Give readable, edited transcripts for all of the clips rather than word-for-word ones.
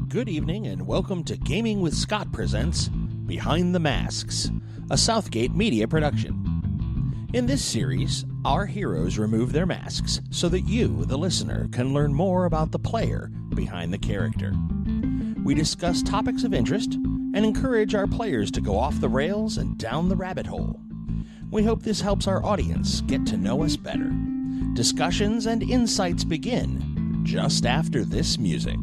Good evening and welcome to Gaming with Scott presents Behind the Masks, a Southgate media production. In this series, our heroes remove their masks so that you, the listener, can learn more about the player behind the character. We discuss topics of interest and encourage our players to go off the rails and down the rabbit hole. We hope this helps our audience get to know us better. Discussions and insights begin just after this music.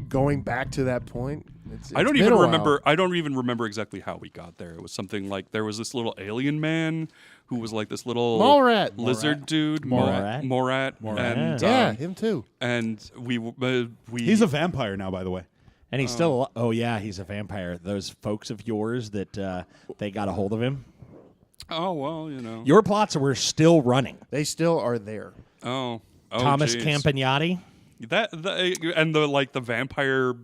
Going back to that point, I don't even remember. I don't even remember exactly how we got there. It was something like there was this little alien man who was like this little lizard dude, Morat, and yeah, him too. And we he's a vampire now, by the way. And he's still, oh yeah, he's a vampire. Those folks of yours that they got a hold of him. Oh, well, you know. Your plots were still running. They still are there. Oh, Thomas geez. Campagnati. And the vampire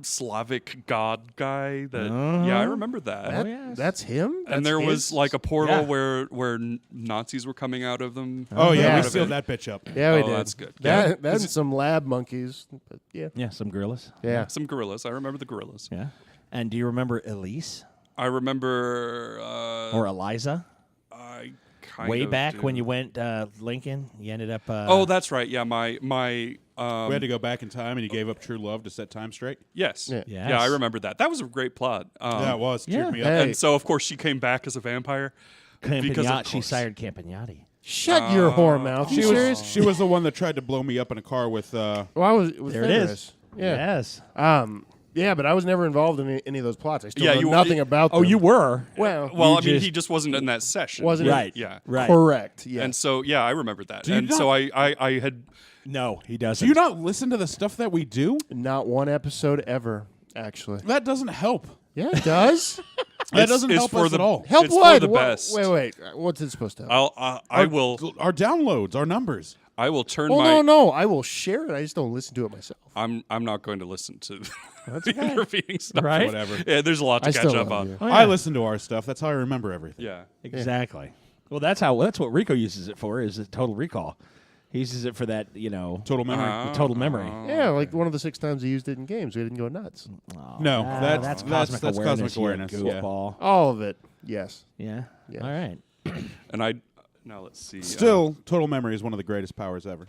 Slavic god guy. Yeah, I remember that. That's him. And there was like a portal where Nazis were coming out of them. Oh yeah, we Out of sealed it. that bitch up. Yeah, we Oh, did. that's good. That's some lab monkeys. But Yeah, some gorillas. yeah. Some gorillas. I remember the gorillas. Yeah. And do you remember Elise I remember. or Eliza? I kind Way of back do. when you went Lincoln, you ended up. Oh, that's right. Yeah, my. We had to go back in time, and he gave up true love to set time straight. Yes. Yeah. Yeah, I remember that. That was a great plot. Yeah, it was. Cheered me up. Hey. And so, of course, she came back as a vampire. Because of She course. sired Campagnati. Shut your whore mouth. You serious? She was the one that tried to blow me up in a car with. Well, I was. It was There it Fenris. is. Yeah. Yes. Yeah, but I was never involved in any of those plots. I still Yeah, know you- nothing about them. Oh, you were. Well, Well, You I mean, just- he just wasn't in that session. Wasn't it? Right. Yeah. Right. correct. Yeah. And so, yeah, I remember that. you And not- so I had. No, he doesn't. Do you not listen to the stuff that we do? Not one episode ever, actually. That doesn't help. Yeah, it does. That It's- doesn't it's help for us the- at all. Help It's what? for the What- best. Wait. What's it supposed to help? I will Our downloads, our numbers. turn Oh, my. no. I will share it. I just don't listen to it myself. I'm not going to listen to That's the okay. intervening stuff. Right? Whatever. Yeah, there's a lot to I catch still up love on. you. Oh, yeah. I listen to our stuff. That's how I remember everything. Yeah. Exactly. Well, that's what Rico uses it for. Is a Total Recall. He uses it for that. Total memory. The total memory. Yeah, like one of the 6 times he used it in games. We didn't go nuts. No, that's cosmic that's awareness. cosmic awareness. You Yeah. goofball. All of it. Yes. Yeah. Yes. All right. And now let's see. Still, total memory is one of the greatest powers ever.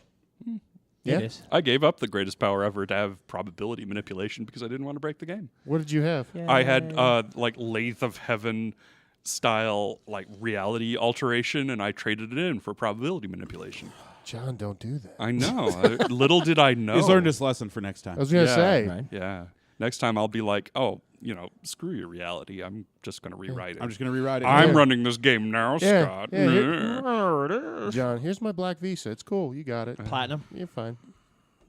Yeah. It is. I gave up the greatest power ever to have probability manipulation because I didn't want to break the game. What did you have? Yeah. I had like Lathe of Heaven style like reality alteration, and I traded it in for probability manipulation. John, don't do that. I know. Little did I know. He's learned his lesson for next I time. was going to Yeah, say. Right. Yeah. Next time I'll be like, oh, screw your reality. I'm just going to rewrite it. I'm just going to rewrite it. I'm running this game now, Yeah. Scott. Yeah, Yeah. There it is. John, here's my black Visa. It's cool. You got it. Platinum. You're fine.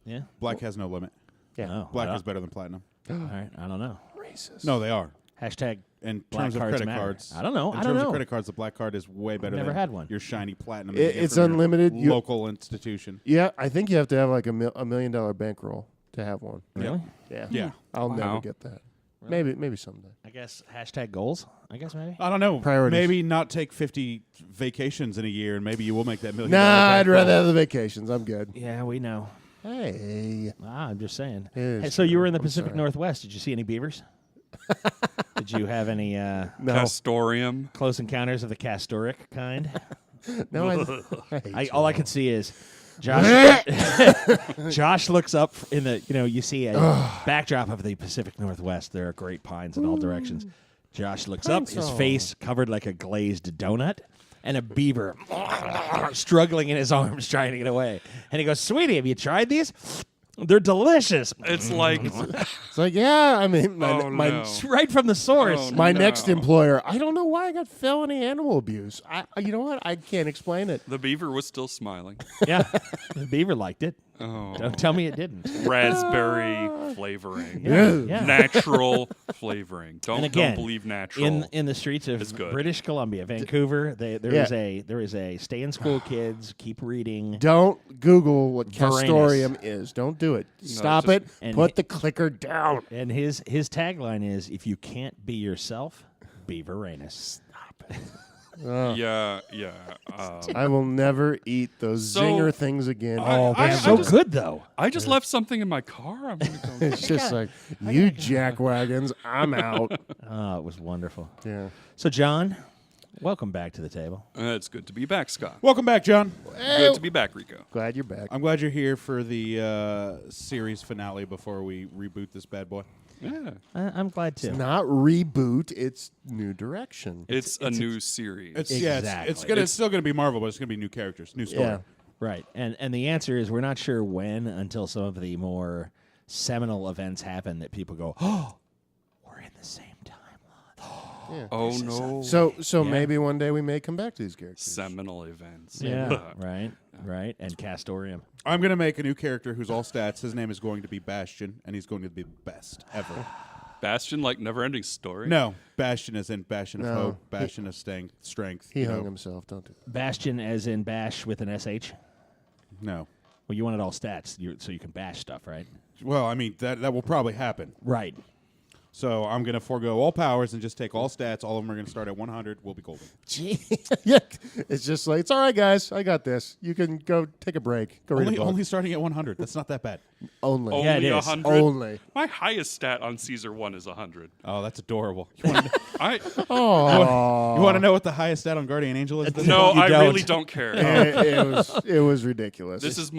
Yeah. Black has no limit. Yeah. Oh, Black well, is better than platinum. all right. I don't know. Racist. No, they are. Hashtag. In Black terms of cards credit matter. cards, I don't know. In I terms don't of know. credit cards, the black card is way better Never than had one. your shiny platinum. It's from your unlimited. Local institution. Yeah, I think you have to have like a $1 million bankroll to have one. Really? Yeah. Yeah. I'll Wow. never get that. Maybe someday. I guess hashtag goals. I guess maybe. I don't know. Priorities. Maybe not take 50 vacations in a year, and maybe you will make that $1 million. Nah, I'd bankroll. rather have the vacations. I'm good. Yeah, we know. Hey. I'm just saying. It is Hey, so you were in the I'm Pacific sorry. Northwest. Did you see any beavers? Did you have any No. Castorium. close encounters of the castoric kind? No, I hate All you. I could see is Josh. Josh looks up in the. You see a backdrop of the Pacific Northwest. There are great pines in all directions. Josh looks up, his Pencil. face covered like a glazed donut, and a beaver struggling in his arms trying to get away. And he goes, "Sweetie, have you tried these? They're delicious." It's like, It's like, yeah, I mean, my no. It's right from the source. Oh, my no. next employer, I don't know why I got felony animal abuse. You know what? I can't explain it. the beaver was still smiling. Yeah, the beaver liked it. Oh. Don't tell me it didn't. Raspberry flavoring. Yeah. Natural flavoring. And again, don't believe natural. In the streets of It's good. British Columbia, Vancouver, there Yeah. is a stay in school kids, keep reading. Don't Google what Varanus. castorium is. Don't do it. Stop just- it. And Put the clicker down. And his tagline is, "If you can't be yourself, Beaver Rainus. Yeah. I will never eat those zinger things again. Oh, I they're so just- good though. I just left something in my car. I'm gonna go. It's just like, you jackwagons, I'm out. Oh, it was wonderful. Yeah. So, John, welcome back to the table. It's good to be back, Scott. Welcome back, John. Good to be back, Rico. Glad you're back. I'm glad you're here for the series finale before we reboot this bad boy. Yeah. I'm glad too. It's not reboot, it's new direction. It's a new series. It's Exactly. it's still gonna be Marvel, but it's gonna be new characters, new story. Yeah. Right. And the answer is we're not sure when until some of the more seminal events happen that people go, oh, we're in the same timeline. Yeah. Oh no. So Yeah. maybe one day we may come back to these characters. Seminal events. Yeah. Right. And Castorium. I'm gonna make a new character who's all stats. His name is going to be Bastion, and he's going to be the best ever. Bastion, like never-ending story. No, Bastion as in Bastion of No. hope, Bastion of strength. He you hung know. himself, don't do Bastion as in bash with an SH. No. Well, you wanted all stats so you can bash stuff, right? Well, I mean that will probably happen. Right. So I'm gonna forego all powers and just take all stats. All of them are gonna start at 100. We'll be golden. Yeah, it's just like, it's all right, guys. I got this. You can go take a break. Go read a book. Only starting at 100. That's not that bad. Only. Only Yeah, it is. 100. Only. My highest stat on Caesar 1 is 100. Oh, that's adorable. You Oh. want to know what the highest stat on Guardian Angel is? No, You I don't. really don't care. it was ridiculous. This is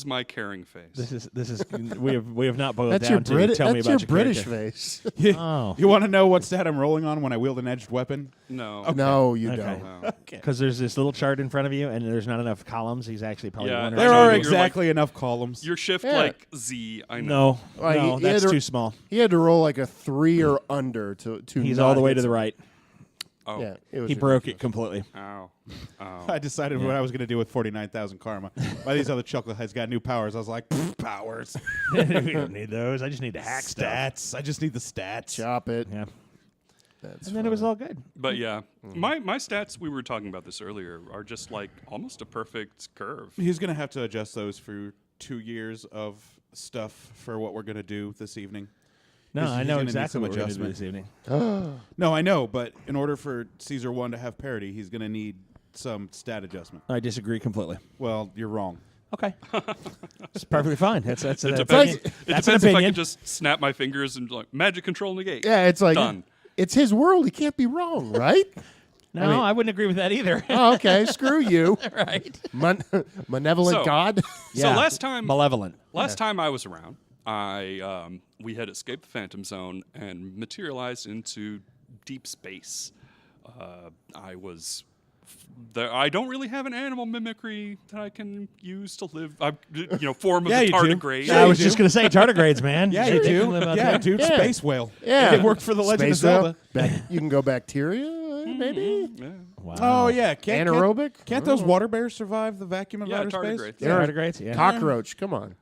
my caring face. This is we have not boiled that's down your to British. tell me That's about your British character. face. Oh. You want to know what stat I'm rolling on when I wield an edged weapon? No. No, you Okay. don't. No. Because there's this little chart in front of you, and there's not enough columns. He's actually probably Yeah, one or There two. are you're exactly enough columns. Your shift Yeah. like Z. I know. No, Like, no, he had that's to- too small. He had to roll like a 3 or under to He's not all the way hit to the some- right. Oh. Yeah, it was He broke it ridiculous. completely. Ow. Ow. I decided what I was going to do with 49,000 karma. Why these other chuckleheads got new powers? I was like, powers. We don't need those. I just need to hack stuff. Stats. I just need the stats. Chop it. Yeah, That's and then it was all good. But yeah, my stats, we were talking about this earlier, are just like almost a perfect curve. He's going to have to adjust those for 2 years of stuff for what we're going to do this evening. No, He's- I he's know gonna need exactly some what we're going to do adjustment. this evening. No, I know, but in order for Caesar 1 to have parity, he's going to need some stat adjustment. I disagree completely. Well, you're wrong. Okay, it's perfectly fine. That's It an depends, opinion. it That's an depends if I opinion. can just snap my fingers and like magic control negate. Yeah, it's like Done. it's his world. He can't be wrong, right? No, I wouldn't agree with that either. Oh, okay. Screw you, Right? malevolent So- God. So last time malevolent. Last time I was around, we had escaped the Phantom Zone and materialized into deep space. I was. I don't really have an animal mimicry that I can use to live. Form of Yeah, the you do. tardigrade. I was just going to say tardigrades, man. Yeah, They you can do. live out Yeah, there. dude, Yeah. space whale. Yeah. It worked for the Legend Space of Zelda. whale. You can go bacteria, maybe. Yeah. Wow. Oh, yeah. Anaerobic? Can't those water bears survive the vacuum of Yeah, outer space? tardigrades. Yeah. Tardigrades, yeah. Cockroach. Come on.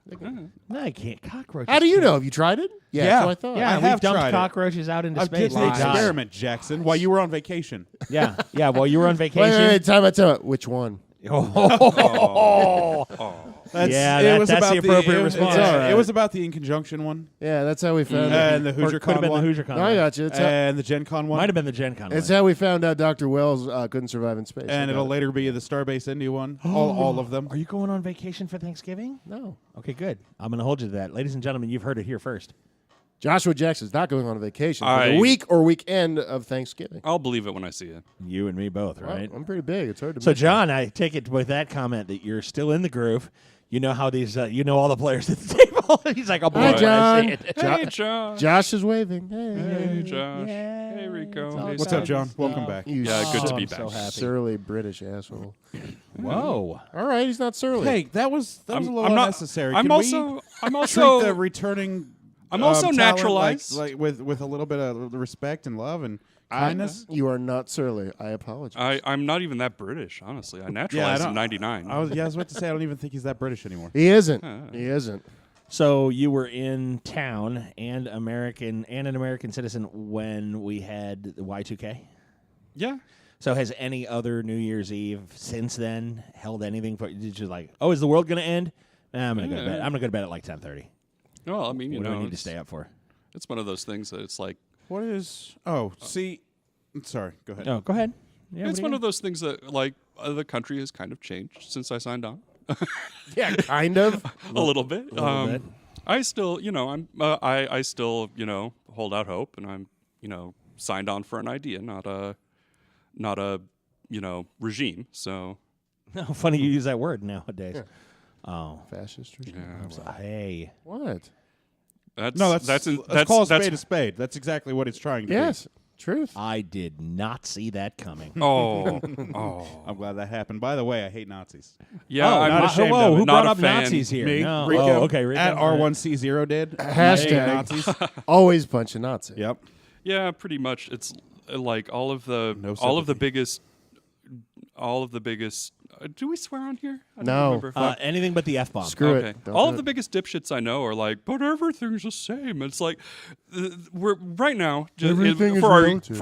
No, I can't. Cockroaches. How do you can't. know? Have you tried it? Yeah. That's what I thought. Yeah, I we've have dumped tried it. cockroaches out into I space. did They the died. experiment, Jackson, while you were on vacation. Yeah, while you were on Wait, vacation. wait, time out. Which one? Yeah, that's the appropriate response. It's all right. It was about the In Conjunction one Yeah, that's how we found and out. the Or Hoosier it could have Con been one. the Hoosier Con. No, I got you. It's, And the Gen Con one. Might have been the Gen Con. it's one. how we found out Dr. Wells couldn't survive in space. And I it'll got it. later be the Starbase Indy one. all of them. Are you going on vacation for Thanksgiving? No. Okay, good. I'm going to hold you to that. Ladies and gentlemen, you've heard it here first. Joshua Jackson's not going on a vacation for I- the week or weekend of Thanksgiving. I'll believe it when I see it. You and me both, Well, right? I'm pretty big. It's hard to So, miss. John, I take it with that comment that you're still in the groove. You know how these, you know all the players at the table. He's like, I'll Hi, believe it when I see John. it. Hey, Josh. Josh is waving. Hey, Josh. Yeah, Hey, Rico. it's all Hey, What's Sam. up, John? Welcome back. You Yeah, good to Oh, be I'm back. so happy. surly British asshole. Whoa. All right, he's not surly. Hey, that was a little unnecessary. I'm Can also. I'm we treat the also. returning. I'm also talent naturalized. like with a little bit of respect and love and kindness. You are not surly. I apologize. I'm not even that British, honestly. I naturalized in '99. I was about to say I don't even think he's that British anymore. He isn't. He isn't. So you were in town and an American citizen when we had the Y2K? Yeah. So has any other New Year's Eve since then held anything for did you like, oh, is the world going to end? Nah, I'm going to go to bed. I'm going to go to bed at like 10:30. Well, I mean, What do I need to it's, stay up for? it's one of those things that it's like, What is? Oh, see, Sorry, go ahead. Oh, go ahead. Yeah, It's one of those things that like the country has kind of changed since I signed on. Yeah, kind of. A little bit. bit. I still, I still, hold out hope, and I'm, signed on for an idea, not a, regime. So, No, funny you use that word nowadays. Yeah. Oh, Fascist regime. hey. What? that's let's call a spade. That's exactly what it's trying to Yes. Truth. I did not see that coming. Oh, be. I'm glad that happened. By the way, I hate Nazis. yeah. I'm not ashamed of it. Who Not brought a up fan. Nazis here? Me, No. Rico, Oh, okay, Rico. at R1C0 did. Hashtag. Nazis. Always punch a Nazi. Yep. Yeah, pretty much. It's like all of the sympathy. biggest. Do we swear on here? I don't No. remember if I- Anything but the F-bomb. Screw Okay. it. Don't All do of the it. biggest dipshits I know are like, but everything's the same. It's like we're right now Everything is for our relative.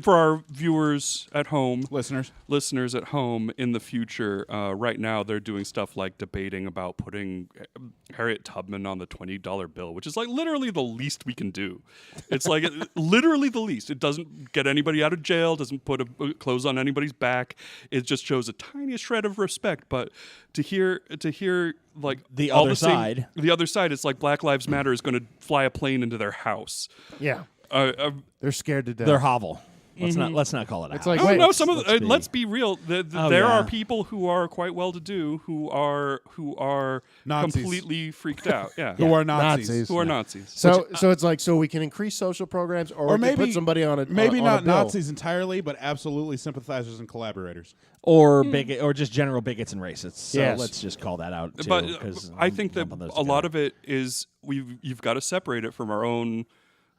for our viewers at home, Listeners. at home in the future. Right now, they're doing stuff like debating about putting Harriet Tubman on the $20 bill, which is like literally the least we can do. It's like literally the least. It doesn't get anybody out of jail. Doesn't put clothes on anybody's back. It just shows a tiniest shred of respect. But to hear like The all other the same- side. the other side, it's like Black Lives Matter is going to fly a plane into their house. Yeah. They're scared to death. They're hovel. Let's not call it It's out. like, Oh wait, no! Some of let's be- let's be real. There yeah. are people who are quite well to do who are Nazis. completely freaked out. Yeah, Who are Nazis. Nazis. who are Nazis. So it's like, so we can increase social programs, or we maybe can put somebody on a maybe on a not bill. Nazis entirely, but absolutely sympathizers and collaborators. or bigot, or just general bigots and racists. So Yes. let's just call that out too. But 'cause I I'm think that lumping those a lot together. of it is you've got to separate it from our own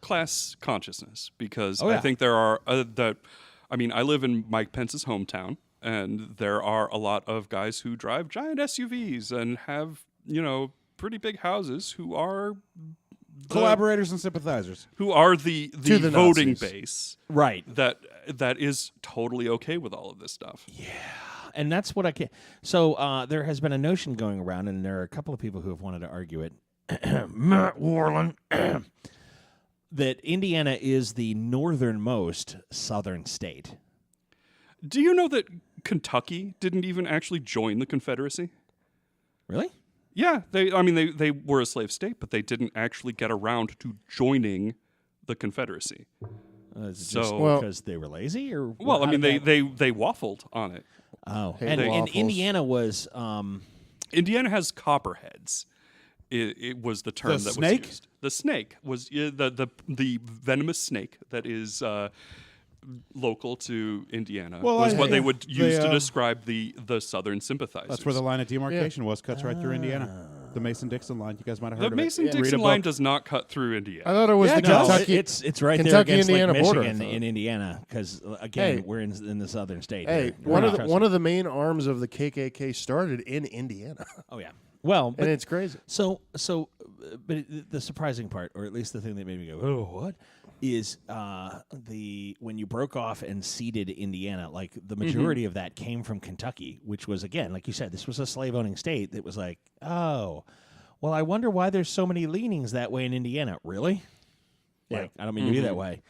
class consciousness because Oh, yeah. I think there are I live in Mike Pence's hometown, and there are a lot of guys who drive giant SUVs and have pretty big houses who are Collaborators and sympathizers. who are the To the voting Nazis. base right. that is totally okay with all of this stuff. And that's what I can. So there has been a notion going around, and there are a couple of people who have wanted to argue it. Matt Warland. That Indiana is the northernmost southern state. Do you know that Kentucky didn't even actually join the Confederacy? Really? Yeah, they were a slave state, but they didn't actually get around to joining the Confederacy. Is it just So- because they were lazy, or Well, how did that- they waffled on it. Oh, Hate and waffles. Indiana was Indiana has copperheads. It was the term The that snake? was used. The snake was the venomous snake that is local to Indiana. Well, was what they yeah. would use to They, describe the southern sympathizers. That's where the line of demarcation was. Cuts right through Indiana. The Mason-Dixon line. You guys might have heard the of it. Mason-Dixon Read a line book. does not cut through Indiana. I thought it was the no, Kentucky. it's right there Kentucky, against Indiana Lake border, Michigan I thought. in Indiana, because again Hey. we're in the southern state. Hey, here. one of the main arms of the KKK started in Indiana, Oh yeah. Well, and but it's crazy. but the surprising part, or at least the thing that made me go, oh, what, is when you broke off and ceded Indiana, like the majority of that came from Kentucky, which was, again, like you said, this was a slave-owning state that was like, oh, well, I wonder why there's so many leanings that way in Indiana. Really? Yeah. Like, I don't mean to be that way.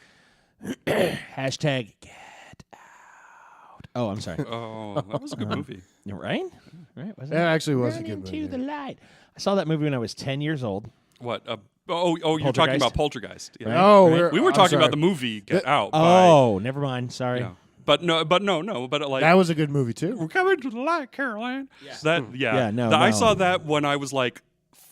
Hashtag get out. Oh, I'm sorry. Oh, that was a good movie. Right? Right? Was That actually was a Run good into movie. the light. I saw that movie when I was 10 years old. What? You're talking Poltergeist? about Poltergeist. Yeah. Oh, Right. We were I'm talking sorry. about the movie Get Out. Oh, never mind. Sorry. Yeah. But no. But like That was a good movie too. we're coming to the light, Caroline. Yeah, no, I no. saw that when I was like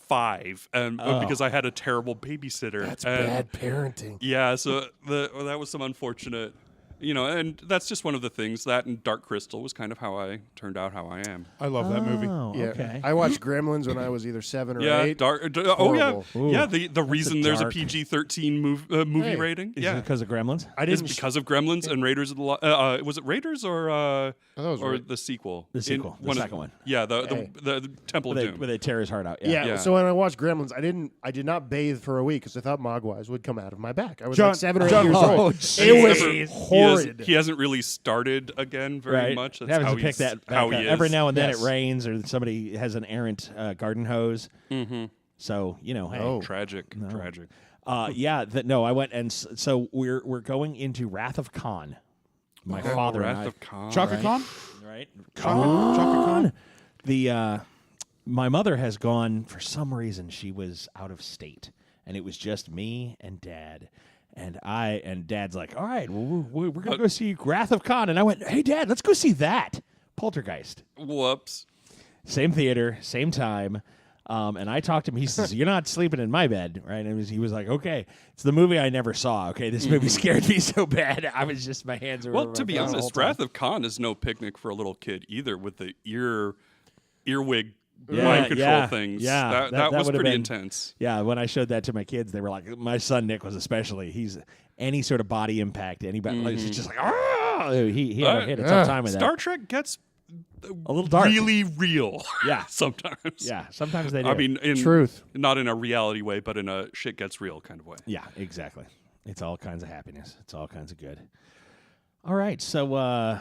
5, and because I had a terrible babysitter. That's and bad parenting. Yeah, so that was some unfortunate, and that's just one of the things. That and Dark Crystal was kind of how I turned out how I am. I love that movie. Oh, Yeah, okay. I watched Gremlins when I was either 7 or Yeah, 8. oh yeah, Horrible. Ooh, yeah. The reason there's a dark. PG-13 movie Hey. rating, Is yeah, it because of Gremlins? I it's didn't. because of Gremlins and Raiders of the was it Raiders or thought it was or Ra- the sequel? The sequel, the second one. Yeah, Hey. the Temple Where of they, Doom. where they tear his heart out. Yeah. yeah, Yeah. So when I watched Gremlins, I did not bathe for a week because I thought Mogwais would come out of my back. I was John- like 7 or 8 John- years Oh, old. jeez. It was Jeez. horrid. He hasn't really started again very Right. much. That's Having how to pick he's that back how up. he is. Every now and then Yes. it rains or somebody has an errant garden hose. Mm-hmm. So hey, Oh. Tragic. No. Tragic. I went and so we're going into Wrath of Khan. My father and Wrath I, of Khan. Chocolate Con? right? Chocolate Con? The my mother has gone for some reason. She was out of state, and it was just me and Dad. And Dad's like, all right, well, we're gonna go see Wrath of Khan. And I went, hey, Dad, let's go see that Poltergeist. Whoops. Same theater, same time. And I talked to him. He says, "You're not sleeping in my bed, right?" And he was like, "Okay, it's the movie I never saw. Okay, this movie scared me so bad. I was just my hands were." Well, over to my be face the whole honest, time. Wrath of Khan is no picnic for a little kid either, with the earwig Yeah, mind control yeah, things. yeah, that was would've pretty been- intense. Yeah, when I showed that to my kids, they were like, my son Nick was especially. He's any sort of body impact, anybody, like, he's just like, ah! He had a tough time with that. Star Trek gets A little dark. really real. Yeah. sometimes. Yeah, sometimes they do. I mean, Truth. not in a reality way, but in a shit gets real kind of way. Yeah, exactly. It's all kinds of happiness. It's all kinds of good. All right, so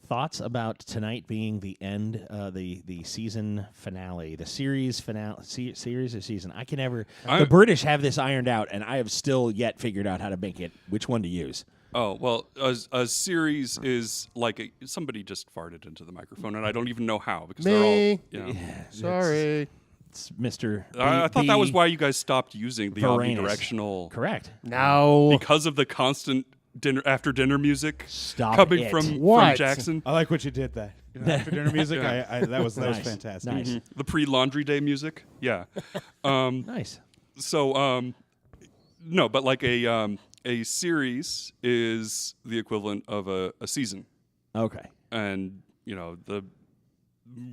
thoughts about tonight being the end, the season finale, the series finale, series or season. I can never. The British have this ironed out, and I have still yet figured out how to make it which one to use. Oh, well, a series is like somebody just farted into the microphone, and I don't even know how because they're all. Me. Yeah. Sorry. It's Mr. I thought that was why you guys stopped using the Varanus. omnidirectional. Correct. No. Because of the constant after dinner music Stop coming it. from What? Jackson. I like what you did there. After dinner music, that was Nice. fantastic. Nice. The pre-laundry day music. Yeah. Nice. So, no, but like a series is the equivalent of a season. Okay. And,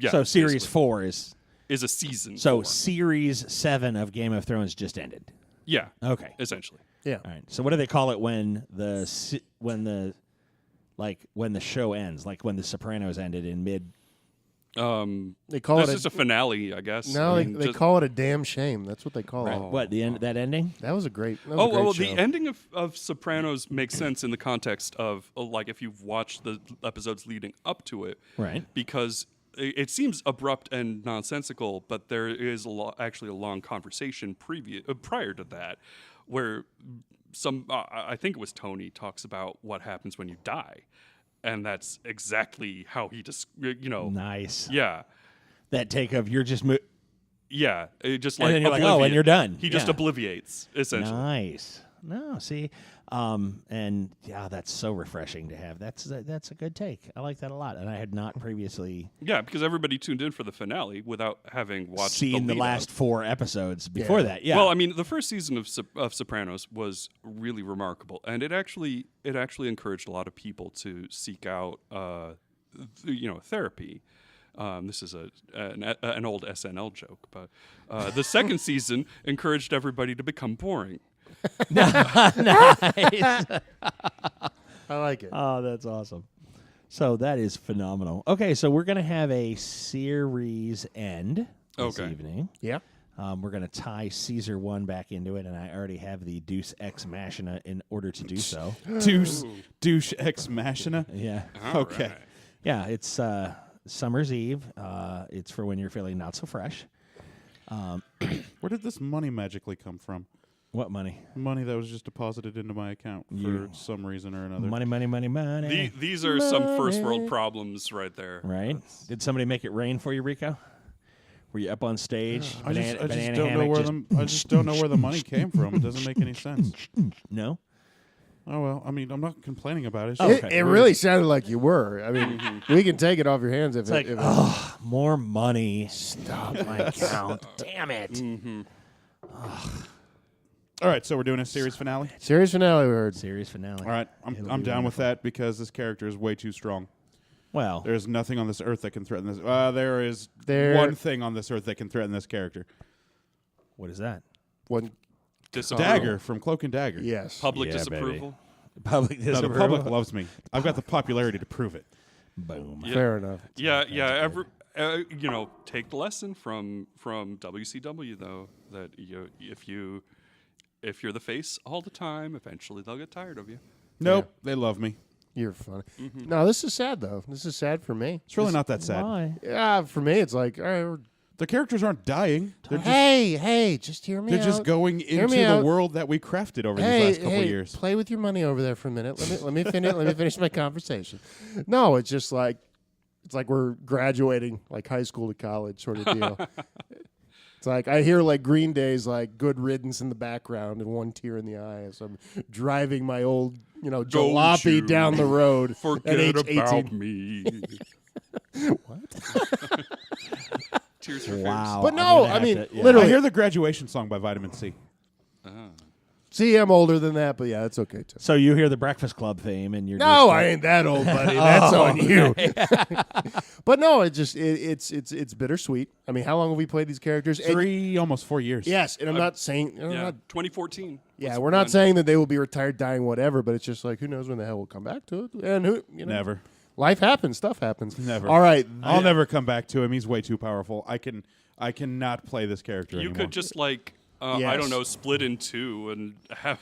So series basically, 4 is a season. so 4. series 7 of Game of Thrones just ended. Yeah. Okay. Essentially. Yeah. All right. So what do they call it when the show ends? Like when The Sopranos ended in mid. They call This it is a finale, I guess. No, I they, mean, they just- call it a damn shame. That's what they call it. What the end? That ending? That was a great. That was Oh, a great well, show. the ending of Sopranos makes sense in the context of, like, if you've watched the episodes leading up to it. Right. Because it seems abrupt and nonsensical, but there is actually a long conversation prior to that where I think it was Tony, talks about what happens when you die. And that's exactly how he just, Nice. Yeah. That take of you're just. Yeah. It just And like then you're like, oh, and you're done. He just Yeah. obliviates, essentially. Nice. No, see, and yeah, that's so refreshing to have. That's a good take. I like that a lot, and I had not previously Yeah, because everybody tuned in for the finale without having watched seen the lead-up. last 4 episodes before that. Yeah. Well, I mean, the first season of Sopranos was really remarkable, and it actually encouraged a lot of people to seek out, therapy. This is an old SNL joke, but the second season encouraged everybody to become boring. nice. I like it. Oh, that's awesome. So that is phenomenal. Okay, so we're gonna have a series end this Okay. evening. Yeah. We're going to tie Caesar 1 back into it, and I already have the Deus Ex Machina in order to do so. Douche ex machina. Yeah. All Okay. right. Yeah, it's Summer's Eve. It's for when you're feeling not so fresh. Where did this money magically come from? What money? Money that was just deposited into my account for some reason or another. Money, money, money, money. These are some first world problems right there. Right? Did somebody make it rain for you, Rico? Were you up on stage? I just banana don't know hammock, where I just don't know where the money came from. It doesn't make any sense. No? Oh well, I mean, I'm not complaining about it. It's Oh, just okay. It really sounded like you were. I mean, we can take it off your hands if It's like, if oh, more money. Stop my account. Damn it. All right, so we're doing a series finale. Series finale we heard. Series finale. All right, It'll I'm be down with wonderful. that because this character is way too strong. Well, There is nothing on this earth that can threaten this. There is There- one thing on this earth that can threaten this character. what is that? One. Disapproval. Dagger from Cloak and Dagger. Yes. Public Yeah, disapproval. Public No, the public loves me. I've got the popularity to prove it. Boom. Yeah. Fair enough. Yeah. Take the lesson from WCW though that if you're the face all the time, eventually they'll get tired of you. Nope, they love me. You're funny. No, this is sad though. This is sad for me. It's really not that sad. Why? Yeah, for me, it's like, all right, The characters aren't dying. They're Hey, just hear me out. they're just going into me the out. world that we crafted over these last couple of years. Play with your money over there for a minute. Let me finish. Let me finish my conversation. No, it's just like we're graduating like high school to college sort of deal. It's like I hear like Green Day's like "Good Riddance" in the background and one tear in the eye as I'm driving my old jalopy down the road. Forget at age about 18. me. What? Tears for Wow. But no, I'm gonna I mean, have to- yeah. literally. I hear the graduation song by Vitamin C. See, I'm older than that, but yeah, it's okay too. So you hear the Breakfast Club theme, and you're No, just I like, ain't that old, buddy. That's on you. But no, it's bittersweet. I mean, how long have we played these characters? And- Almost 4 years. yes, and I'm not saying. Yeah, 2014. Yeah, was we're not when- saying that they will be retired, dying, whatever. But it's just like who knows when the hell we'll come back to it, and who Never. Life happens, stuff happens. Never. All right, I'll never come back to him. He's way too powerful. I cannot play this character You anymore. could just like I Yes. don't know, split in two and have.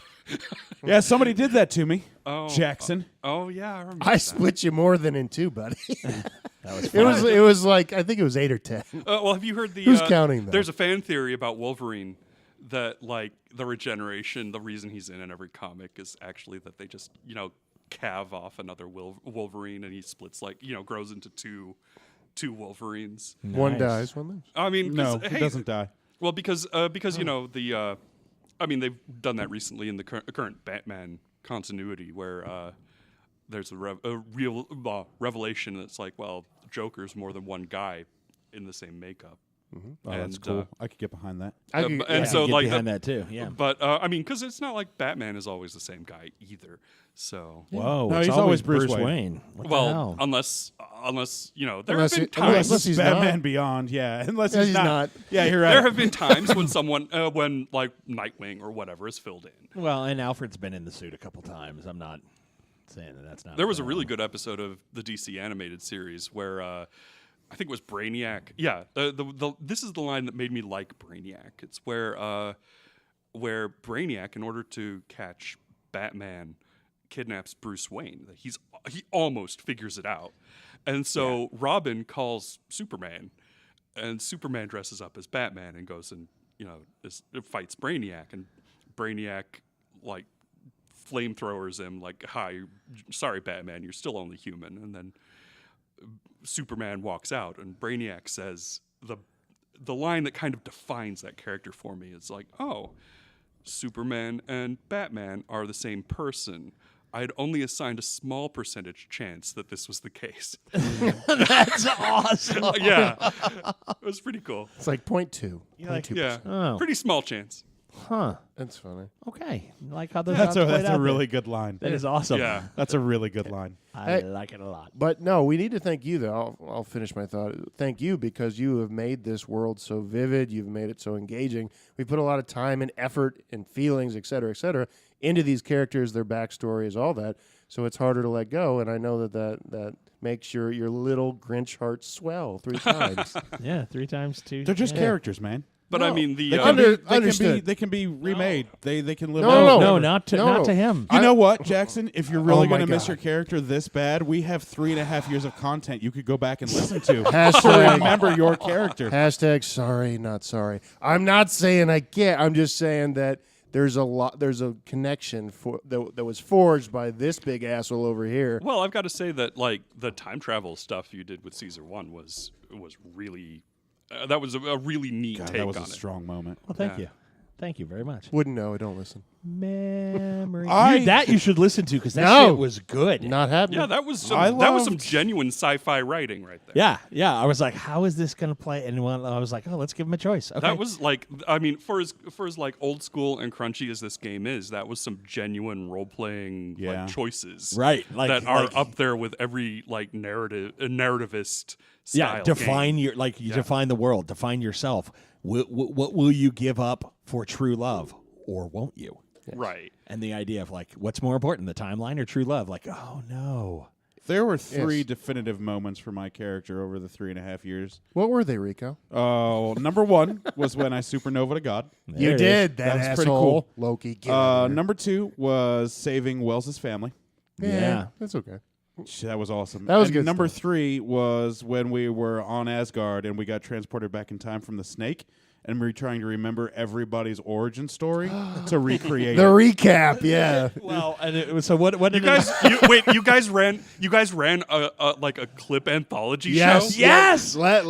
Yeah, somebody did that to me. Oh, Jackson. Oh yeah, I remember. I that. split you more than in two, buddy. that was It was like I think it was 8 or 10. Well, have you heard the? Who's counting, though? There's a fan theory about Wolverine that like the regeneration, the reason he's in every comic is actually that they just calve off another Wolverine and he splits grows into two Wolverines. One dies, one lives. I mean, No, 'cause, he hey, doesn't die. Well, because the I mean they've done that recently in the current Batman continuity where there's a real revelation that's like, well, Joker's more than one guy in the same makeup. Oh, that's cool. I could get behind that. And so get like behind that too. Yeah. but I mean, because it's not like Batman is always the same guy either. So Whoa. No, it's he's always Bruce Wayne. Wayne. What the well, hell? unless there Unless have been he- times. unless he's Batman not. Beyond, yeah. Unless Yeah, he's not. he's not. Yeah, you're right. There have been times when someone, when like Nightwing or whatever is filled in. Well, and Alfred's been in the suit a couple times. I'm not saying that's not. There was a really good episode of the DC animated series where I think it was Brainiac. Yeah, this is the line that made me like Brainiac. It's where Brainiac, in order to catch Batman, kidnaps Bruce Wayne. He almost figures it out, and so Robin calls Superman, and Superman dresses up as Batman and goes and fights Brainiac, and Brainiac like flamethrowers him like, "Hi, sorry Batman, you're still only human," and then Superman walks out, and Brainiac says the line that kind of defines that character for me. It's like, oh, Superman and Batman are the same person. I had only assigned a small percentage chance that this was the case. That's awesome. Yeah, it was pretty cool. It's like 0.2. like- 0.2%. Yeah, Oh. pretty small chance. Huh. That's funny. Okay. I like how those That's odds played a out really there. good line. That is awesome. Yeah. That's a really good line. I Hey. like it a lot. But no, we need to thank you, though. I'll finish my thought. Thank you because you have made this world so vivid. You've made it so engaging. We put a lot of time and effort and feelings, et cetera, into these characters, their backstories, all that. So it's harder to let go. And I know that makes your little Grinch heart swell 3 times. Yeah, 3 times 2. They're just characters, man. But No. I mean, the They can, Understood. they can be remade. They can live. No, on. No, not to him. You know what, Jackson? If you're really Oh my going to miss God. your character this bad, we have 3.5 years of content you could go back and listen to. Hashtag- Remember your character. Hashtag sorry, not sorry. I'm not saying I can't. I'm just saying that there's a connection that was forged by this big asshole over here. well, I've got to say that like the time travel stuff you did with Caesar 1 was really that was a really neat God, take that was on a it. strong moment. Well, thank Yeah. you. Thank you very much. Wouldn't know. I don't listen. Memory. I- that you should listen to because that No. shit was good. Not happening. Yeah, that was I some loved- genuine sci-fi writing right there. Yeah. I was like, how is this going to play? And I was like, oh, let's give him a choice. Okay. That was like, I mean, for as like old school and crunchy as this game is, that was some genuine role playing Yeah. like choices, Right, that are up there with every like narrativist style. yeah. Define game. your define the world. Define yourself. What will you give up for true love, or won't you? Right. And the idea of like, what's more important, the timeline or true love? Like, oh no. There were 3 Yes. definitive moments for my character over the 3.5 years. What were they, Rico? Oh, number 1 was when I supernovaed a god. You There it did is. that That was asshole. pretty cool. Loki. Get out of here. Number 2 was saving Wells's family. Yeah. That's okay. That was awesome. That was And good Number stuff. 3 was when we were on Asgard and we got transported back in time from the snake, and we were trying to remember everybody's origin story to recreate The it. recap, yeah. Well, and it was, so what You did guys, you guys ran a like a clip anthology Yes, show. Yes! Let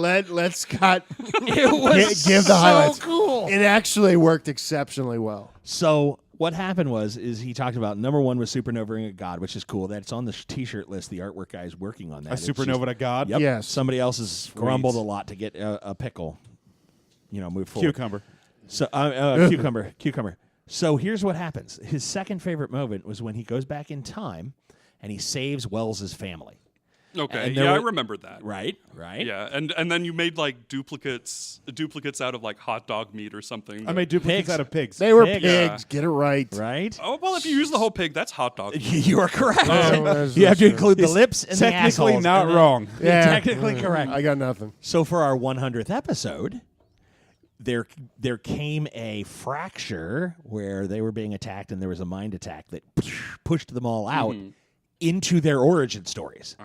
Scott it was give the so highlights. cool. It actually worked exceptionally well. So what happened is he talked about number 1 was Supernova Ring of God, which is cool. That's on the T-shirt list. The artwork guy is working on that. A It's just- supernova to God? Yep. Yes. Somebody else has grumbled a lot to get a pickle, move forward. Cucumber. So cucumber. So here's what happens. His second favorite moment was when he goes back in time and he saves Wells's family. Okay, And there yeah, I were- remembered that. Right. Yeah, and then you made like duplicates out of like hot dog meat or something. I made duplicates Pigs. out of pigs. They were Pig. pigs. Get it right. Right. Oh well, if you use the whole pig, that's hot dog. meat. You are correct. that's- you have to that's include the It's lips and technically the assholes, not and then- wrong. Yeah. Technically correct. I got nothing. So for our 100th episode, there came a fracture where they were being attacked, and there was a mind attack that pushed them all out into their origin stories.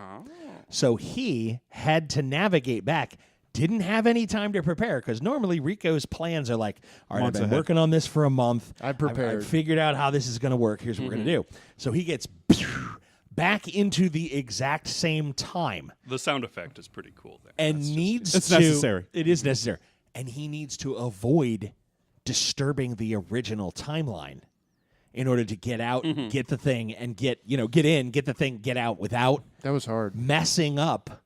So he had to navigate back. Didn't have any time to prepare because normally Rico's plans are like, all right, Months I've been ahead. working on this for a month. I've prepared. I've figured out how this is going to work. Here's what we're going to do. So he gets back into the exact same time The sound effect is pretty cool there. and That's just- needs It's to. necessary. It is necessary. And he needs to avoid disturbing the original timeline in order to get out, get the thing, and get in, get the thing, get out without That was hard. messing up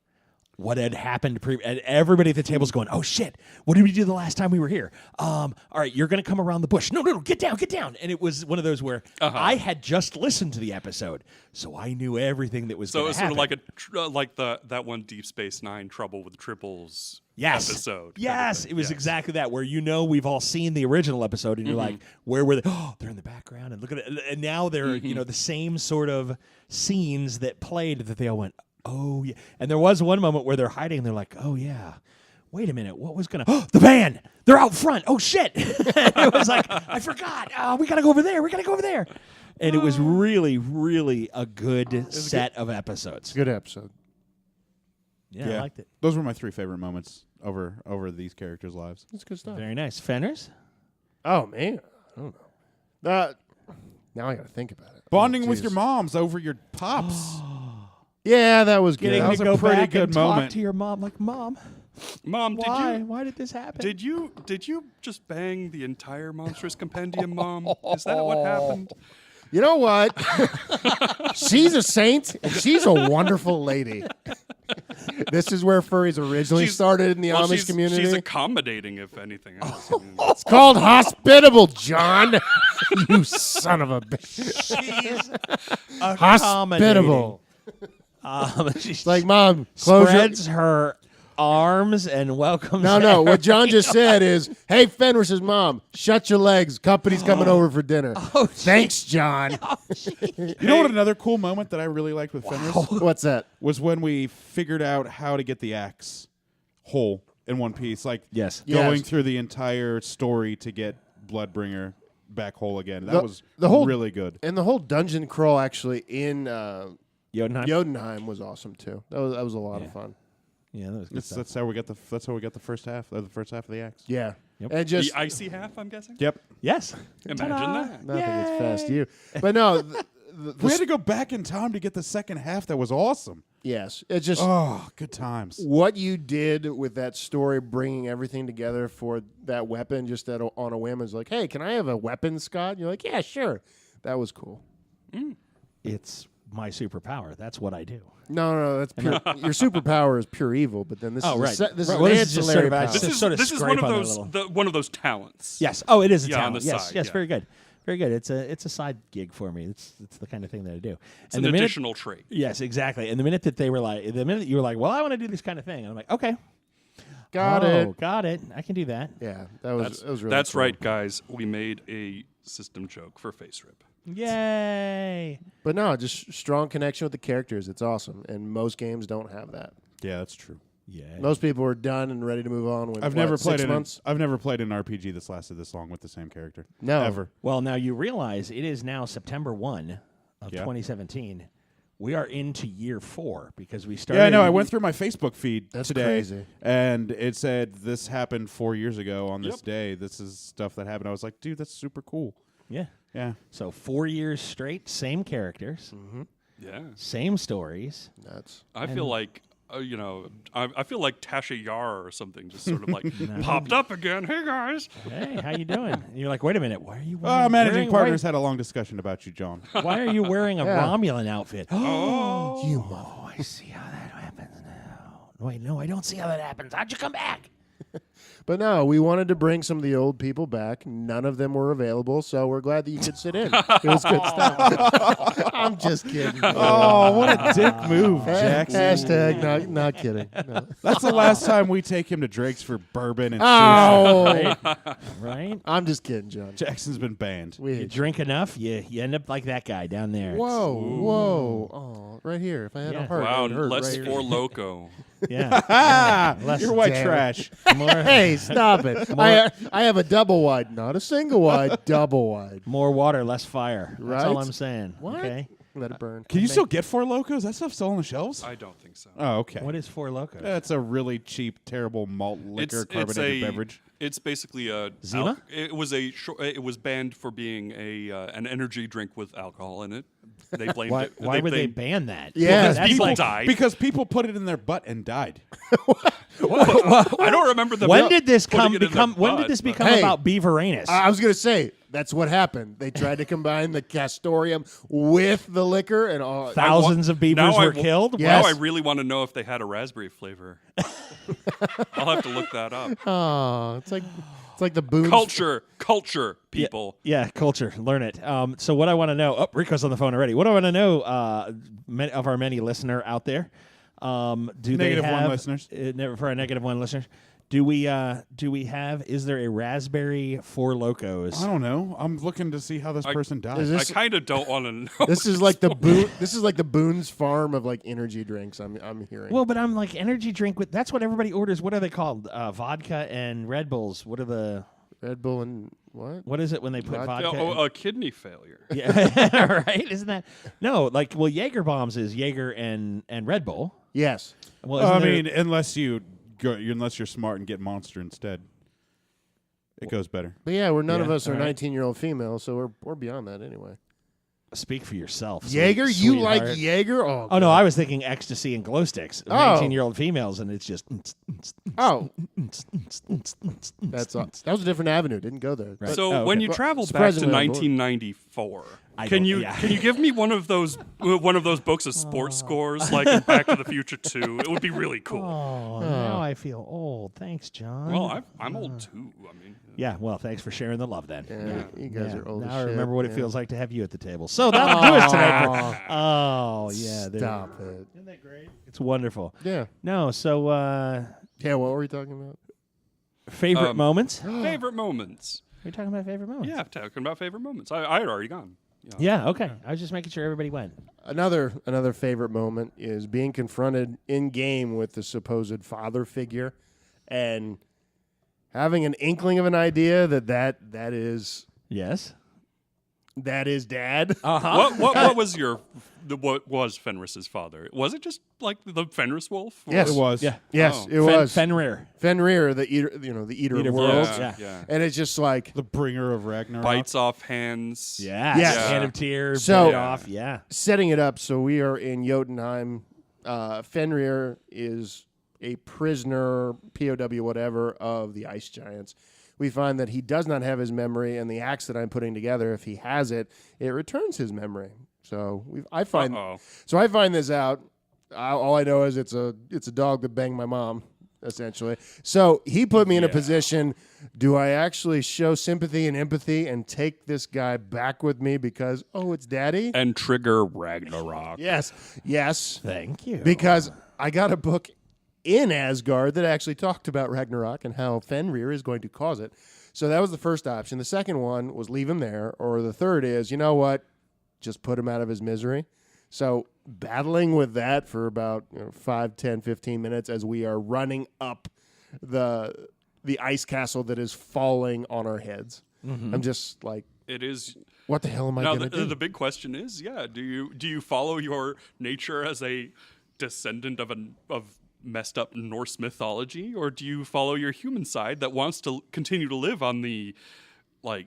what had happened. And everybody at the table's going, "Oh shit! What did we do the last time we were here? All right, you're going to come around the bush. No, get down. And it was one of those where I had just listened to the episode, so I knew everything that was So going it's to sort happen. of like that one Deep Space Nine Trouble with Triples episode. Yes, it was exactly that, where we've all seen the original episode, and you're like, where were they? Oh, they're in the background, and look at it. And now they're, the same sort of scenes that played that they all went, oh, yeah. And there was one moment where they're hiding, and they're like, oh, yeah. Wait a minute, what was going to... Oh, the van! They're out front! Oh, shit! It was like, I forgot! Oh, we got to go over there! And it was really, really a good set of episodes. Good episode. Yeah, I liked it. Those were my 3 favorite moments over these characters' lives. That's good stuff. Very nice. Fenners? Oh man, I don't know. Now I got to think about it. Bonding Oh, with your Jesus. moms over your pops. Yeah, that was good. Getting That was to a go pretty back good and talk moment. to your mom, like, Mom, Mom, why? Why did this happen? did you just bang the entire Monstrous Compendium, Mom? Is that what happened? You know what? She's a saint, and she's a wonderful lady. This is where furries originally started in the well, Amish community. She's accommodating, if anything else. I mean, It's called hospitable, John. You son of a bitch. She's Hospitable. She's Like, Mom, close your... spreads her arms and welcomes. No. What John just said is, hey, Fenris's mom, shut your legs. Company's coming over for dinner. Oh, Thanks, John. You know what? Another cool moment that I really liked with Fenris What's that? was when we figured out how to get the axe whole in one piece. Like Yes. going Yes. through the entire story to get Bloodbringer back whole again. That was the whole- really good. And the whole dungeon crawl actually in Jotunheim. Jotunheim was awesome too. That was a lot of fun. Yeah, that was good stuff. That's how we got the first half. The first half of the axe. Yeah. Yep. And just the icy half, I'm guessing. Yep. Yes. Imagine Ta-da. that. nothing gets past Yay. you. But no, We had to go back in time to get the second half. That was awesome. yes, it's just Oh, good times. what you did with that story, bringing everything together for that weapon, just that on a whim is like, hey, can I have a weapon, Scott? And you're like, yeah, sure. That was cool. It's my superpower. That's what I do. No, that's pure. Your superpower is pure evil, but then this Oh, is right. this Right, is well, an this is just ancillary sort of- power. Just This is sort of this is scrape one of on their those little- one of those talents. Yes. Oh, it is a Yeah, on talent. the Yes. side, Yes. yeah. Very good. Very good. It's a side gig for me. It's the kind of thing that I do. It's an the minute, additional trait. Yes, exactly. And the minute that you were like, well, I want to do this kind of thing, and I'm like, okay, Got it. got it. I can do that. Yeah, that was really That's cool. right, guys. We made a system joke for Face Rip. Yay! But no, just strong connection with the characters. It's awesome, and most games don't have that. Yeah, that's true. Yeah. Most people are done and ready to move on. With I've never played 6 an months. I've never played an RPG that's lasted this long with the same character. No. Ever. Well, now you realize it is now September 1 of Yeah. 2017. we are into year 4 because we started. Yeah, I know. I went through my Facebook feed That's today, crazy. and it said this happened 4 years ago on this Yep. day. This is stuff that happened. I was like, dude, that's super cool. Yeah. Yeah. So 4 years straight, same characters, Yeah. same stories. Nuts. I feel like, I feel like Tasha Yar or something just sort of like popped up again. Hey, guys. Hey, how you doing? And you're like, wait a minute, why are you wearing, Managing partners had a long discussion about you, John. Why are you wearing a Yeah. Romulan outfit? Oh. You mother. Oh, I see how that happens now. Wait, no, I don't see how that happens. How'd you come back? But no, we wanted to bring some of the old people back. None of them were available, so we're glad that you could sit in. It was good stuff. I'm just kidding. Oh, what a dick move, Jackson. Hashtag not kidding. No. That's the last time we take him to Drake's for bourbon and Oh, sushi. Right? I'm just kidding, John. Jackson's been banned. We You hate you. drink enough, you end up like that guy down there. Whoa. Oh, right here. If I had Yeah. a heart, Wow, it would hurt less right here. for Loco. Yeah. Ah, Less you're white damn. trash. More, Hey, stop it. I have a double wide, not a single wide, double wide. more water, less fire. That's all Right? I'm saying. What? Okay. Let it burn. Can you still get Four Locos? That stuff's still on the shelves? I don't think so. Oh, okay. What is Four Locos? That's a really cheap, terrible malt liquor carbonated beverage. It's basically a Zima? It was a it was banned for being a an energy drink with alcohol in it. They blamed Why, it. why would they ban that? Yeah. Because That's people like, died. Because people put it in their butt and died. I don't remember them. when did this putting it in their become? When did butt, this but- become Hey. about Beaveranus? I was going to say, that's what happened. They tried to combine the castoreum with the liquor and all. Thousands of beavers Now I were w- killed. Yes. Now I really want to know if they had a raspberry flavor. I'll have to look that up. Oh, it's like the Boone's. Culture, people. Yeah, culture. Learn it. So what I want to know. Oh, Rico's on the phone already. What I want to know of our many listener out there. Do Negative they one have, listeners. For our negative one listeners, do we have? Is there a raspberry Four Locos? I don't know. I'm looking to see how this person died. Is this- I kind of don't want to know. This is like the Boone. This is like the Boone's Farm of like energy drinks. I'm hearing. Well, but I'm like energy drink with. That's what everybody orders. What are they called? Vodka and Red Bulls. What are the? Red Bull and what? What is it when they put Vodka? vodka? a kidney failure. Yeah, right. Isn't that no? Like, well, Jaeger bombs is Jaeger and Red Bull. Yes. Well, I isn't there- mean, unless you're smart and get Monster instead, it goes better. But yeah, none of Yeah, us are all right. 19-year-old females, so we're beyond that anyway. speak for yourself. Jaeger, you sweetheart. like Jaeger? Oh, Oh no, I was thinking ecstasy and glow sticks. 19-year-old females, and it's just. oh, that's all. That was a different avenue. Didn't go there. Right. So Oh, when okay. you travel back to surprisingly on board. 1994, I can don't- you yeah. can you give me one of those books of sports scores like in Back to the Future 2? It would be really cool. Oh, now I feel old. Thanks, John. Well, I'm old too. I mean, yeah. Well, thanks for sharing the love then. Yeah, you guys are old Now as I shit. remember what it Yeah. feels like to have you at the table. So that'll do us today. Oh yeah, there- Stop it. Isn't that great? It's wonderful. Yeah. No, so Yeah, what were we talking about? favorite moments. favorite moments. We're talking about favorite moments. Yeah, talking about favorite moments. I had already gone. Yeah. Okay. I was just making sure everybody went. Another favorite moment is being confronted in game with the supposed father figure, and having an inkling of an idea that is Yes. dad. What was what was Fenris's father? Was it just like the Fenris wolf? Or- Yes. It was. Yeah. Yes, Oh. it was Fenrir. Fenrir, the eater, the eater Eater of of worlds, worlds, Yeah, yeah. yeah. and it's just like The bringer of Ragnarok. Bites off hands. Yeah. Yes. Hand of tears. So- bit it off. Yeah. setting it up. So we are in Jotunheim. Fenrir is a prisoner, POW, whatever, of the ice giants. We find that he does not have his memory, and the axe that I'm putting together, if he has it, it returns his memory. So I find this out. All I know is it's a dog that banged my mom, essentially. So he put me in a position. Do I actually show sympathy and empathy and take this guy back with me because it's daddy? And trigger Ragnarok. Yes. Thank you. Because I got a book in Asgard that actually talked about Ragnarok and how Fenrir is going to cause it. So that was the first option. The second one was leave him there, or the third is, you know what, just put him out of his misery. So battling with that for about 5, 10, 15 minutes as we are running up the ice castle that is falling on our heads. I'm just like It is. What the hell am I Now going to do? the big question is, do you follow your nature as a descendant of messed up Norse mythology, or do you follow your human side that wants to continue to live on the like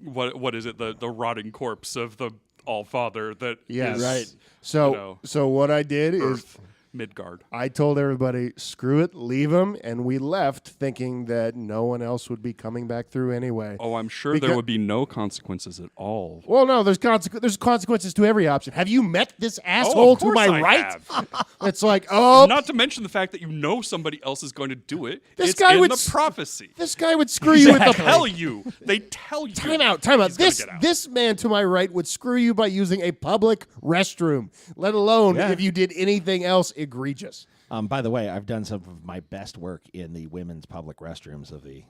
what is it, the rotting corpse of the Allfather that Yes. is, Right. So, you know, so what I did is Earth Midgard. I told everybody, screw it, leave them, and we left thinking that no one else would be coming back through anyway. Oh, I'm sure Because- there would be no consequences at all. Well, no, there's consequences to every option. Have you met this asshole to course my I right? have. It's like, oh, Not to mention the fact that you know somebody else is going to do it. This It's guy in would the s- prophecy. this guy would screw you with They the tell you. They tell you. Time out. he's gonna This get out. this man to my right would screw you by using a public restroom, let alone Yeah. if you did anything else egregious. By the way, I've done some of my best work in the women's public restrooms of the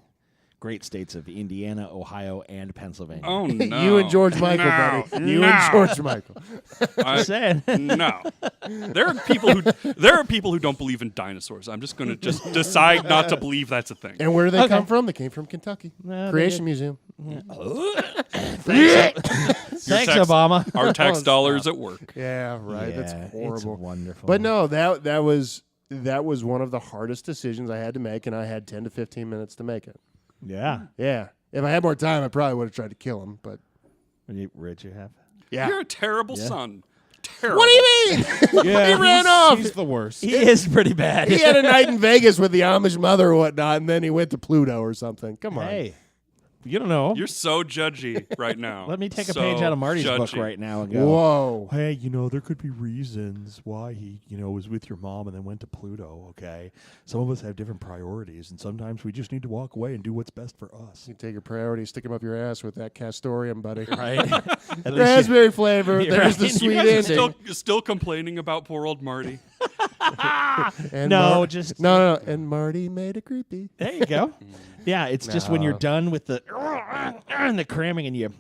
great states of Indiana, Ohio, and Pennsylvania. Oh no! You and George Michael, No. buddy. You No. and George Michael. I- Saying. No, there are people who don't believe in dinosaurs. I'm just going to decide not to believe that's a thing. And where do they Okay. come from? They came from Kentucky. No, they Creation didn't. Museum. Thanks, tax- Obama. Our tax Oh, dollars at work. Yeah, right. Yeah, That's horrible. It's wonderful. But no, that was one of the hardest decisions I had to make, and I had 10 to 15 minutes to make it. yeah. Yeah. If I had more time, I probably would have tried to kill him. But When you rich, you have. yeah. You're a terrible Yeah. son. Terrible. What do you mean? Yeah, He ran off. He's the worst. He is pretty bad. He had a night in Vegas with the Amish mother or whatnot, and then he went to Pluto or something. Come on. Hey, you don't know. You're so judgy right now. Let me take a So page out of Marty's book judgy. right now and go. Whoa. Hey, there could be reasons why he, was with your mom and then went to Pluto, okay? Some of us have different priorities, and sometimes we just need to walk away and do what's best for us. You take your priorities, stick them up your ass with that castoreum, buddy. Right? At least Raspberry flavor. You're There's the right. You sweet guys are ending. still complaining about poor old Marty. And No, just- no. And Marty made it creepy. there you go. Yeah, it's just when you're No. done with the and the cramming and you.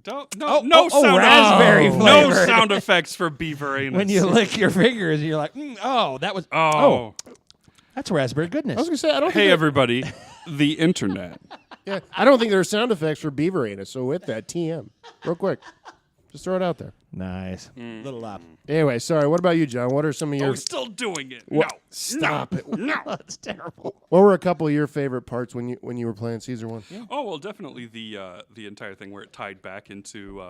No oh, sound raspberry no flavored. sound effects for Beaver Anus. When you lick your fingers, you're like, that was. Oh. That's raspberry I goodness. was gonna say I don't. Hey think everybody, the internet. yeah, I don't think there are sound effects for beaver anus. So with that, TM, real quick, just throw it out there. Nice. Little up. Anyway, sorry. What about you, John? What are some of Oh, your? we're still doing it. What? No. Stop it. No. That's terrible. What were a couple of your favorite parts when you were playing Caesar one? Oh well, definitely the entire thing where it tied back into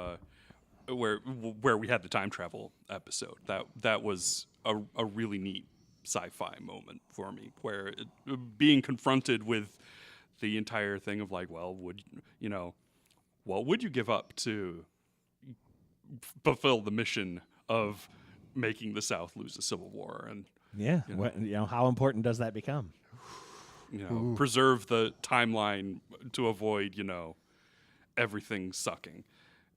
where we had the time travel episode. That was a really neat sci-fi moment for me, where being confronted with the entire thing of like, well, what would you give up to fulfill the mission of making the South lose the Civil War and Yeah. How important does that become? preserve the timeline to avoid everything sucking.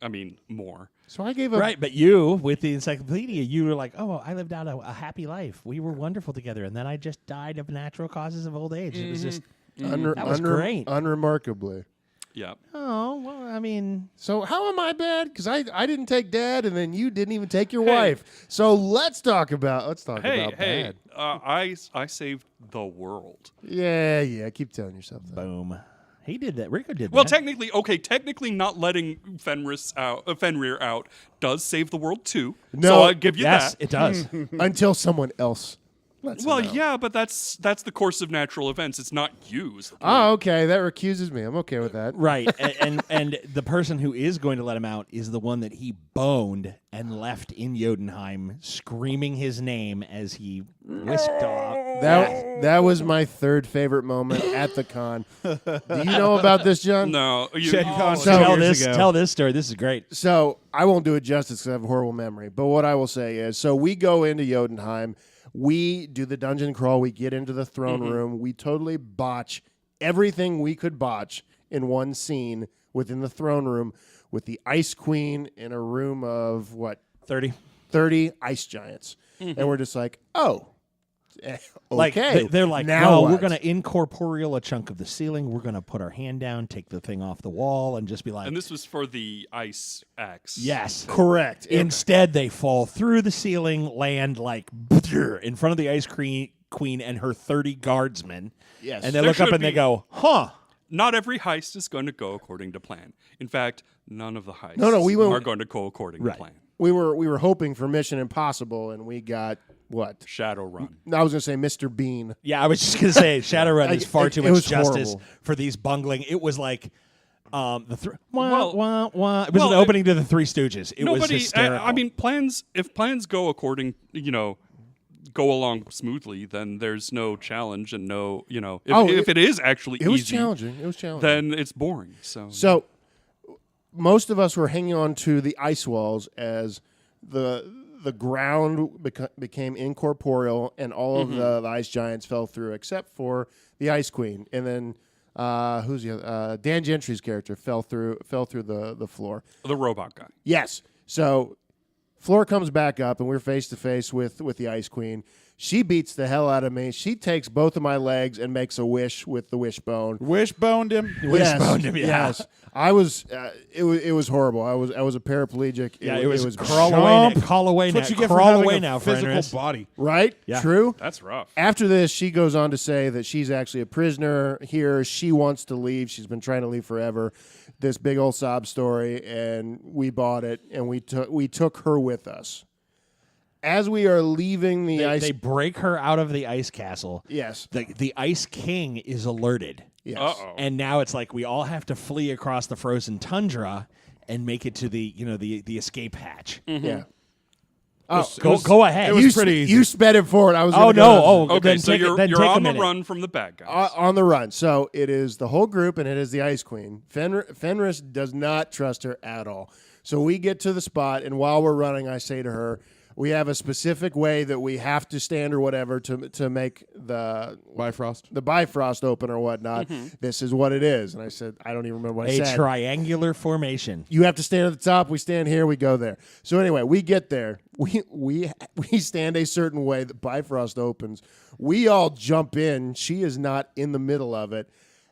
I mean, more. So I gave a Right, but you, with the encyclopedia, you were like, oh, I lived out a happy life. We were wonderful together, and then I just died of natural causes of old age. It was just, that was great. unremarkably. Yeah. Oh, well, I mean, So how am I bad? Because I didn't take Dad, and then you didn't even take your wife. So let's talk about Hey, bad. I saved the world. Yeah. Keep telling yourself that. boom. He did that. Rico did Well, that. technically not letting Fenrir out does save the world too. No. So I'll give you Yes, that. it does. Until someone else. Well, yeah, but that's the course of natural events. It's not you. is the point. Oh, okay. That recuses me. I'm okay with that. Right, and the person who is going to let him out is the one that he boned and left in Jotunheim, screaming his name as he whisked off. That was my third favorite moment at the con. Do you know about this, John? No, you, Shed Con So- Tell years this. ago. Tell this story. This is great. So I won't do it justice because I have a horrible memory. But what I will say is, so we go into Jotunheim, we do the dungeon crawl, we get into the throne room, we totally botch everything we could botch in one scene within the throne room with the Ice Queen in a room of 30 ice giants, and we're just like, oh. Okay. Like they're like, now no, what? we're going to incorporeal a chunk of the ceiling. We're going to put our hand down, take the thing off the wall, and just be like, and this was for the ice axe. yes. Correct. Instead, they fall through the ceiling, land like in front of the ice queen and her 30 guardsmen. Yes. And they There look up should and they be- go, huh. not every heist is going to go according to plan. In fact, none of the heists are going to go according to plan. We were hoping for Mission Impossible, and we got what? Shadowrun. I was going to say Mr. Bean. Yeah, I was just going to say Shadowrun is far too it much was justice horrible. for these bungling. It was like it was Well, an opening to the Three Stooges. It was hysterical. I mean, if plans go according, go along smoothly, then there's no challenge and no, if it is actually It was easy, challenging. It was challenging. then it's boring. So most of us were hanging on to the ice walls as the ground became incorporeal, and all of the ice giants fell through, except for the Ice Queen. And then who's the other? Dan Gentry's character fell through the floor. The robot guy. Yes. So floor comes back up, and we're face to face with the Ice Queen. She beats the hell out of me. She takes both of my legs and makes a wish with the wishbone. Wishboned him. Wishboned him, yeah. Yes. I was. It was horrible. I was a paraplegic. it was bad. crawl away That's what you get crawl for having away a now, physical Fenris. body. Right? Yeah. True. That's rough. After this, she goes on to say that she's actually a prisoner here. She wants to leave. She's been trying to leave forever. This big old sob story, and we bought it, and we took her with us. As we are leaving the ice, They break her out of the ice castle. yes, The Ice King is alerted. yes. Uh-oh. And now it's like we all have to flee across the frozen tundra and make it to the escape hatch. Yeah. Go ahead. It was pretty easy. You sped it forward. I was. Oh gonna no! go- Oh, Okay, then so take you're take a on the minute. run from the bad guys. on the run. So it is the whole group, and it is the Ice Queen. Fenris does not trust her at all. So we get to the spot, and while we're running, I say to her, "We have a specific way that we have to stand or whatever to make the Bifrost. Bifrost open or whatnot. This is what it is." And I said, I don't even remember what I A said. triangular formation. You have to stand at the top. We stand here. We go there. So anyway, we get there. We stand a certain way. The Bifrost opens. We all jump in. She is not in the middle of it.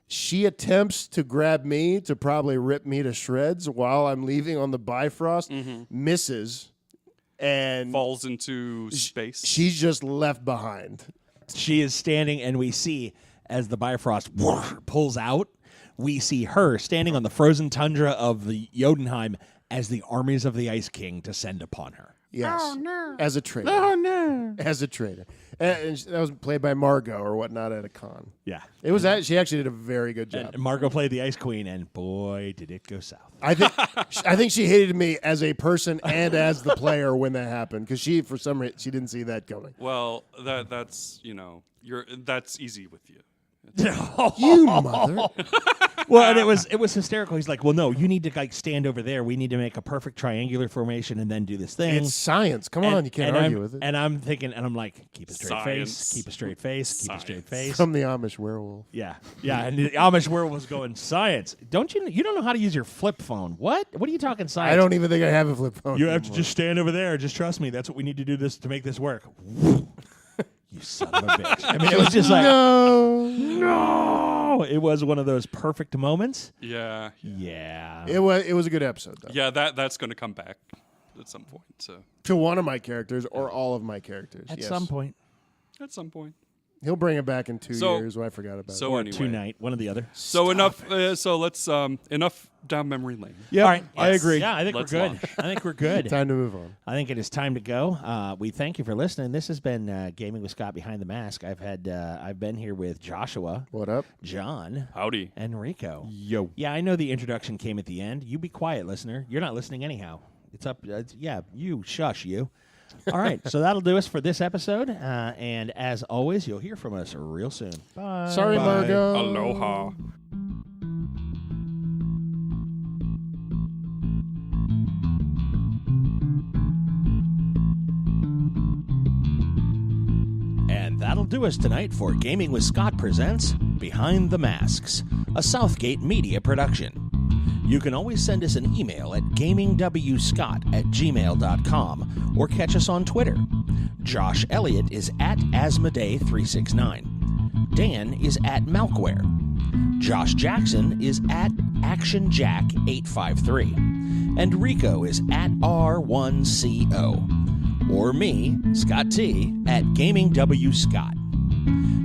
She attempts to grab me to probably rip me to shreds while I'm leaving on the Bifrost. Misses, and Falls into space. she's just left behind. She is standing, and we see as the Bifrost pulls out, we see her standing on the frozen tundra of the Jotunheim as the armies of the Ice King descend upon her. Yes. Oh, no. As a traitor. Oh no! As a traitor. And that was played by Margot or whatnot at a con. Yeah. It was she actually did a very good job. And Margot played the Ice Queen, and boy, did it go south. I think she hated me as a person and as the player when that happened, because she, for some reason, she didn't see that coming. Well, that's that's easy with you. You mother! Well, and it was hysterical. He's like, "Well, no, you need to stand over there. We need to make a perfect triangular formation and then do this thing." It's science. Come on, you can't argue with it. And I'm thinking, and I'm like, "Keep a straight face. Science. Keep a straight face. Keep a straight face." From the Amish werewolf. Yeah. And the Amish werewolf was going, "Science? Don't you? You don't know how to use your flip phone? What? What are you talking science? I don't even think I have a flip phone. You have to anymore. just stand over there. Just trust me. That's what we need to do to make this work." You son of a bitch. I mean, it was just like, no. It was one of those perfect moments. Yeah. Yeah. It was a good episode though. Yeah, that's going to come back at some point. So To one of my characters or all of my characters. At yes. some point. at some point. He'll bring it back in 2 So- years. Well, I forgot about it. So Or anyway, tonight. One or the other. so enough. So let's enough down memory lane. Yeah, All right. I agree. Yeah, I think Let's we're good. launch. I think we're good. Time to move on. I think it is time to go. We thank you for listening. This has been Gaming with Scott Behind the Mask. I've been here with Joshua, What up? John, Howdy. and Rico. Yo. Yeah, I know the introduction came at the end. You be quiet, listener. You're not listening anyhow. It's up. You shush you. All right, so that'll do us for this episode. And as always, you'll hear from us real soon. Bye. Sorry, Bye. Margot. Aloha. And that'll do us tonight for Gaming with Scott presents Behind the Masks, a Southgate media production. You can always send us an email at gamingwscott@gmail.com or catch us on Twitter. Josh Elliott is at Asmodee369. Dan is at Malkware. Josh Jackson is at ActionJack853. And Rico is at R1CO. Or me, Scott T, at GamingWScott.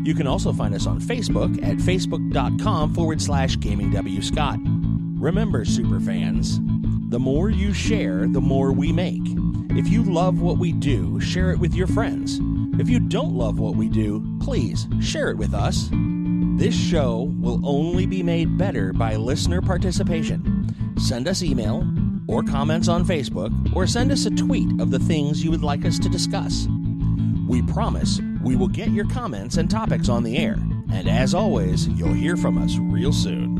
You can also find us on Facebook at facebook.com/GamingWScott. Remember, superfans, the more you share, the more we make. If you love what we do, share it with your friends. If you don't love what we do, please share it with us. This show will only be made better by listener participation. Send us email or comments on Facebook, or send us a tweet of the things you would like us to discuss. We promise we will get your comments and topics on the air. And as always, you'll hear from us real soon.